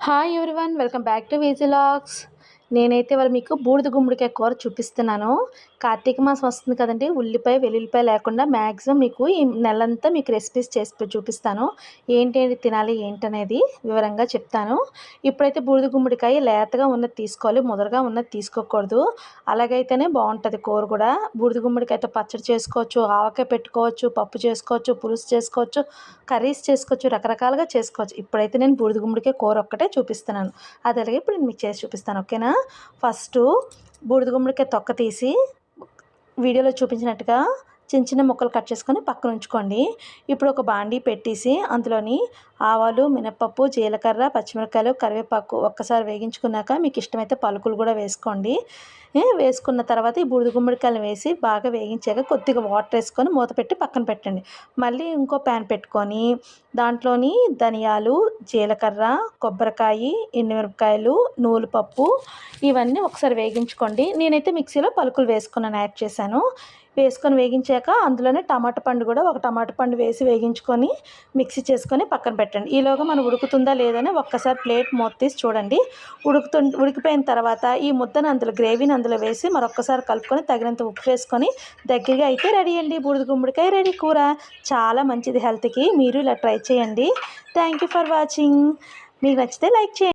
Hi everyone, welcome back to Viji logs. నేనైతే ఇవాళ మీకు బూడిద గుమ్మడికాయ కూర చూపిస్తున్నాను. కార్తీక మాసం వస్తుంది కదండి, ఉల్లిపాయ వెల్లుల్లిపాయ లేకుండా మ్యాక్సిమం మీకు ఈ నెలంతా మీకు రెసిపీస్ చేసి చూపిస్తాను. ఏంటి తినాలి ఏంటనేది వివరంగా చెప్తాను. ఇప్పుడైతే బూడిద గుమ్మడికాయ లేతగా ఉన్నది తీసుకోవాలి, ముదరగా ఉన్నది తీసుకోకూడదు. అలాగైతేనే బాగుంటుంది కూర కూడా. బూడిద గుమ్మడికాయతో పచ్చడి చేసుకోవచ్చు, ఆవకాయ పెట్టుకోవచ్చు, పప్పు చేసుకోవచ్చు, పులుసు చేసుకోవచ్చు, కర్రీస్ చేసుకోవచ్చు, రకరకాలుగా చేసుకోవచ్చు. ఇప్పుడైతే నేను బూడిద గుమ్మడికాయ కూర ఒక్కటే చూపిస్తున్నాను. అది అలాగే ఇప్పుడు నేను మీకు చేసి చూపిస్తాను, ఓకేనా. ఫస్ట్ బూడిద గుమ్మడికాయ తొక్క తీసి వీడియోలో చూపించినట్టుగా చిన్న చిన్న ముక్కలు కట్ చేసుకొని పక్కన ఉంచుకోండి. ఇప్పుడు ఒక బాండీ పెట్టేసి అందులోని ఆవాలు, మినపప్పు, జీలకర్ర, పచ్చిమిరపకాయలు, కరివేపాకు ఒక్కసారి వేగించుకున్నాక మీకు ఇష్టమైతే పలుకులు కూడా వేసుకోండి. వేసుకున్న తర్వాత ఈ బూడిద గుమ్మడికాయలు వేసి బాగా వేగించాక కొద్దిగా వాటర్ వేసుకొని మూత పెట్టి పక్కన పెట్టండి. మళ్ళీ ఇంకో ప్యాన్ పెట్టుకొని దాంట్లోని ధనియాలు, జీలకర్ర, కొబ్బరికాయ, ఎండుమిరపకాయలు, నూలుపప్పు ఇవన్నీ ఒకసారి వేగించుకోండి. నేనైతే మిక్సీలో పలుకులు వేసుకున్నాను, యాడ్ చేశాను. వేసుకొని వేగించాక అందులోనే టమాటా పండు కూడా ఒక టమాటా పండు వేసి వేగించుకొని మిక్సీ చేసుకొని పక్కన పెట్టండి. ఈలోగా మనం ఉడుకుతుందా లేదని ఒక్కసారి ప్లేట్ మూత తీసి చూడండి. ఉడికిపోయిన తర్వాత ఈ ముద్దను గ్రేవీని అందులో వేసి మరొక్కసారి కలుపుకొని తగినంత ఉప్పు వేసుకొని దగ్గరగా అయితే రెడీ అండి. బూడిద గుమ్మడికాయ రెడీ కూర. చాలా మంచిది హెల్త్కి. మీరు ఇలా ట్రై చేయండి. Thank you for watching. మీకు నచ్చితే లైక్ చేయండి.